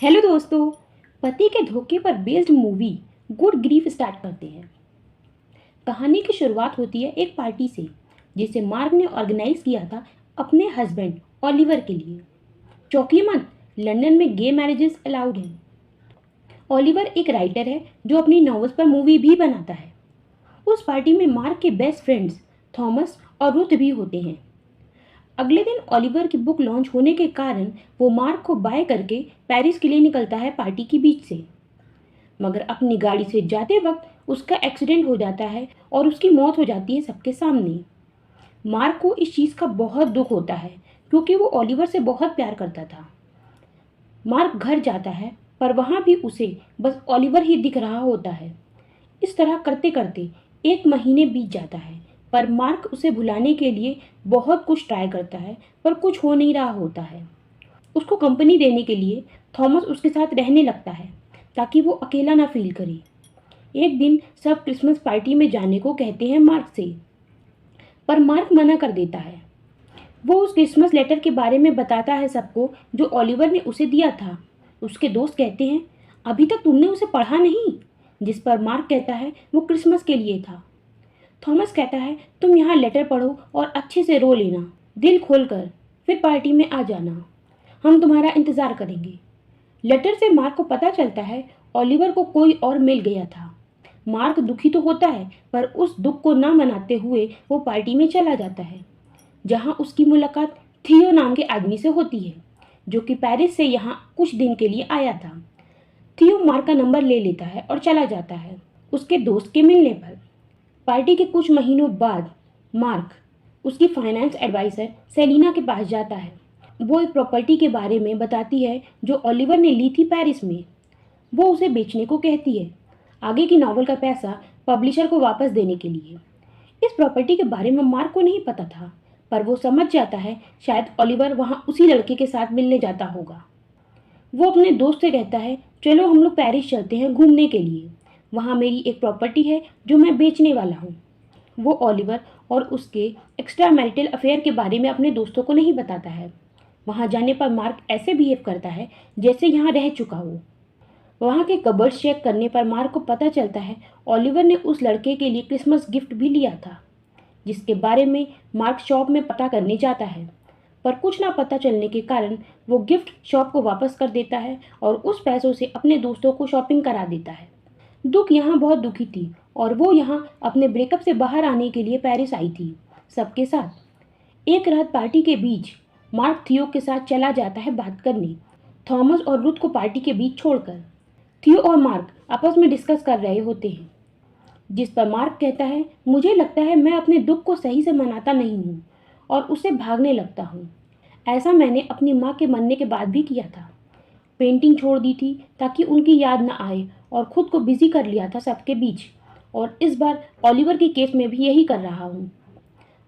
Hello दोस्तों। पति के धोखे पर based movie good grief start करते हैं। कहानी की शुरुआत होती है एक पार्टी से जिसे मार्क ने ऑर्गेनाइज किया था अपने हस्बैंड ओलिवर के लिए। चौंकिए मत, लंदन में गे मैरिजेस अलाउड हैं। ओलिवर एक राइटर है जो अपनी नॉवेल्स पर मूवी भी बनाता है। उस पार्टी में मार्क के बेस्ट फ्रेंड्स थॉमस और रुथ भी होते हैं। अगले दिन ओलिवर की बुक लॉन्च होने के कारण वो मार्क को बाय करके पेरिस के लिए निकलता है पार्टी के बीच से। मगर अपनी गाड़ी से जाते वक्त उसका एक्सीडेंट हो जाता है और उसकी मौत हो जाती है सबके सामने। मार्क को इस चीज़ का बहुत दुख होता है क्योंकि वो ओलिवर से बहुत प्यार करता था। मार्क घर जाता है पर वहाँ भी उसे बस ओलिवर ही दिख रहा होता है। इस तरह करते करते एक महीने बीत जाता है पर मार्क उसे भुलाने के लिए बहुत कुछ ट्राई करता है पर कुछ हो नहीं रहा होता है। उसको कंपनी देने के लिए थॉमस उसके साथ रहने लगता है ताकि वो अकेला ना फील करे। एक दिन सब क्रिसमस पार्टी में जाने को कहते हैं मार्क से, पर मार्क मना कर देता है। वो उस क्रिसमस लेटर के बारे में बताता है सबको जो ओलिवर ने उसे दिया था। उसके दोस्त कहते हैं, अभी तक तुमने उसे पढ़ा नहीं? जिस पर मार्क कहता है वो क्रिसमस के लिए था। थॉमस कहता है, तुम यहाँ लेटर पढ़ो और अच्छे से रो लेना, दिल खोल कर, फिर पार्टी में आ जाना, हम तुम्हारा इंतज़ार करेंगे। लेटर से मार्क को पता चलता है ओलिवर को कोई और मिल गया था। मार्क दुखी तो होता है पर उस दुख को ना मनाते हुए वो पार्टी में चला जाता है जहाँ उसकी मुलाकात थियो नाम के आदमी से होती है जो कि पेरिस से यहाँ कुछ दिन के लिए आया था। थियो मार्क का नंबर ले लेता है और चला जाता है उसके दोस्त के मिलने पर। पार्टी के कुछ महीनों बाद मार्क उसकी फाइनेंस एडवाइज़र सेलिना के पास जाता है। वो एक प्रॉपर्टी के बारे में बताती है जो ओलिवर ने ली थी पेरिस में। वो उसे बेचने को कहती है, आगे की नॉवल का पैसा पब्लिशर को वापस देने के लिए। इस प्रॉपर्टी के बारे में मार्क को नहीं पता था पर वो समझ जाता है शायद ओलिवर वहाँ उसी लड़के के साथ मिलने जाता होगा। वो अपने दोस्त से कहता है, चलो हम लोग पेरिस चलते हैं घूमने के लिए, वहाँ मेरी एक प्रॉपर्टी है जो मैं बेचने वाला हूँ। वो ओलिवर और उसके एक्स्ट्रा मैरिटल अफेयर के बारे में अपने दोस्तों को नहीं बताता है। वहाँ जाने पर मार्क ऐसे बिहेव करता है जैसे यहाँ रह चुका हो। वहाँ के कबर्ड्स चेक करने पर मार्क को पता चलता है ओलिवर ने उस लड़के के लिए क्रिसमस गिफ्ट भी लिया था, जिसके बारे में मार्क शॉप में पता करने जाता है। पर कुछ ना पता चलने के कारण वो गिफ्ट शॉप को वापस कर देता है और उस पैसों से अपने दोस्तों को शॉपिंग करा देता है। दुख यहाँ बहुत दुखी थी और वो यहाँ अपने ब्रेकअप से बाहर आने के लिए पेरिस आई थी सबके साथ। एक रात पार्टी के बीच मार्क थियो के साथ चला जाता है बात करने, थॉमस और रुथ को पार्टी के बीच छोड़कर। थियो और मार्क आपस में डिस्कस कर रहे होते हैं जिस पर मार्क कहता है, मुझे लगता है मैं अपने दुख को सही से मनाता नहीं हूँ और उससे भागने लगता हूँ। ऐसा मैंने अपनी माँ के मरने के बाद भी किया था। पेंटिंग छोड़ दी थी ताकि उनकी याद न आए और खुद को बिजी कर लिया था सबके बीच, और इस बार ओलिवर के केस में भी यही कर रहा हूँ।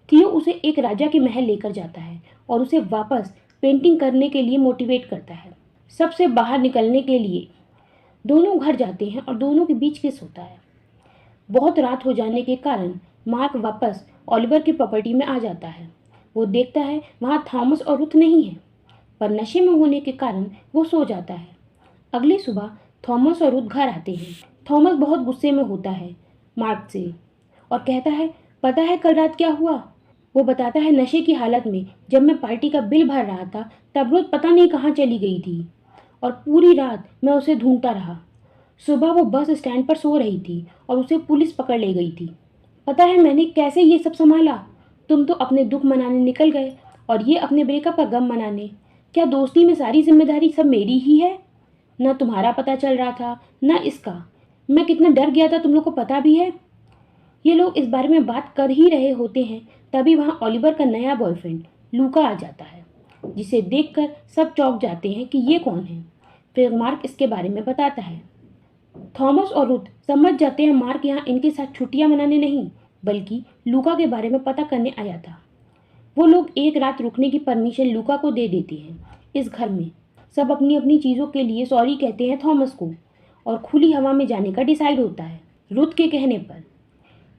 थियो उसे एक राजा के महल लेकर जाता है और उसे वापस पेंटिंग करने के लिए मोटिवेट करता है। सबसे बाहर निकलने के लिए दोनों घर जाते हैं और दोनों के बीच किस होता है। बहुत रात हो जाने के कारण मार्क वापस ओलिवर की प्रॉपर्टी में आ जाता है। वो देखता है वहाँ थॉमस और रुथ नहीं है, पर नशे में होने के कारण वो सो जाता है। अगली सुबह थॉमस और रुथ घर आते हैं। थॉमस बहुत गुस्से में होता है मार्क से और कहता है, पता है कल रात क्या हुआ? वो बताता है, नशे की हालत में जब मैं पार्टी का बिल भर रहा था तब रुथ पता नहीं कहाँ चली गई थी और पूरी रात मैं उसे ढूंढता रहा। सुबह वो बस स्टैंड पर सो रही थी और उसे पुलिस पकड़ ले गई थी। पता है मैंने कैसे ये सब संभाला? तुम तो अपने दुख मनाने निकल गए और ये अपने ब्रेकअप का गम मनाने। क्या दोस्ती में सारी जिम्मेदारी सब मेरी ही है? ना तुम्हारा पता चल रहा था ना इसका। मैं कितना डर गया था तुम लोग को पता भी है। ये लोग इस बारे में बात कर ही रहे होते हैं तभी वहाँ ओलिवर का नया बॉयफ्रेंड लूका आ जाता है, जिसे देखकर सब चौंक जाते हैं कि ये कौन है। फिर मार्क इसके बारे में बताता है। थॉमस और रुथ समझ जाते हैं मार्क यहाँ इनके साथ छुट्टियाँ मनाने नहीं बल्कि लूका के बारे में पता करने आया था। वो लोग एक रात रुकने की परमिशन लूका को दे देते हैं। इस घर में सब अपनी अपनी चीज़ों के लिए सॉरी कहते हैं थॉमस को और खुली हवा में जाने का डिसाइड होता है रुथ के कहने पर।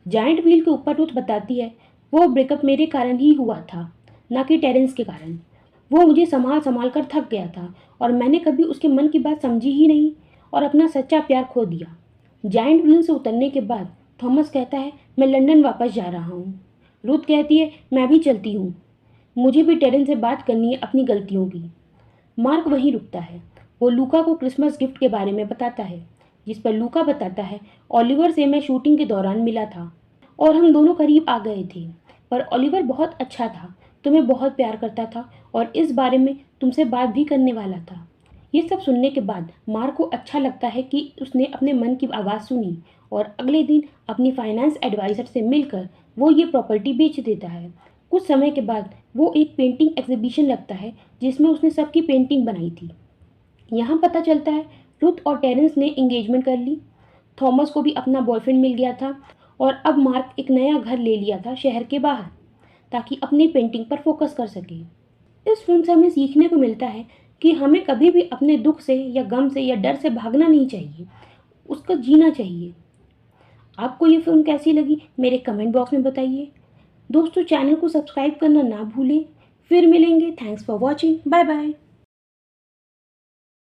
जाइंट व्हील के ऊपर रुथ बताती है, वो ब्रेकअप मेरे कारण ही हुआ था, ना कि टेरेंस के कारण। वो मुझे संभाल संभाल कर थक गया था और मैंने कभी उसके मन की बात समझी ही नहीं और अपना सच्चा प्यार खो दिया। जाइंट व्हील से उतरने के बाद थॉमस कहता है, मैं लंदन वापस जा रहा हूँ। रुथ कहती है, मैं भी चलती हूँ, मुझे भी टेरेन से बात करनी है अपनी गलतियों की। मार्क वहीं रुकता है। वो लूका को क्रिसमस गिफ्ट के बारे में बताता है, जिस पर लूका बताता है, ओलिवर से मैं शूटिंग के दौरान मिला था और हम दोनों करीब आ गए थे, पर ओलिवर बहुत अच्छा था, तुम्हें बहुत प्यार करता था और इस बारे में तुमसे बात भी करने वाला था। ये सब सुनने के बाद मार्क को अच्छा लगता है कि उसने अपने मन की आवाज़ सुनी और अगले दिन अपनी फाइनेंस एडवाइज़र से मिलकर वो ये प्रॉपर्टी बेच देता है। कुछ समय के बाद वो एक पेंटिंग एग्जीबिशन लगता है जिसमें उसने सबकी पेंटिंग बनाई थी। यहाँ पता चलता है रुथ और टेरेंस ने एंगेजमेंट कर ली। थॉमस को भी अपना बॉयफ्रेंड मिल गया था और अब मार्क एक नया घर ले लिया था शहर के बाहर, ताकि अपनी पेंटिंग पर फोकस कर सके। इस फिल्म से हमें सीखने को मिलता है कि हमें कभी भी अपने दुख से या गम से या डर से भागना नहीं चाहिए, उसको जीना चाहिए। आपको ये फिल्म कैसी लगी मेरे कमेंट बॉक्स में बताइए। दोस्तों, चैनल को सब्सक्राइब करना ना भूलें। फिर मिलेंगे। Thanks for watching. Bye bye.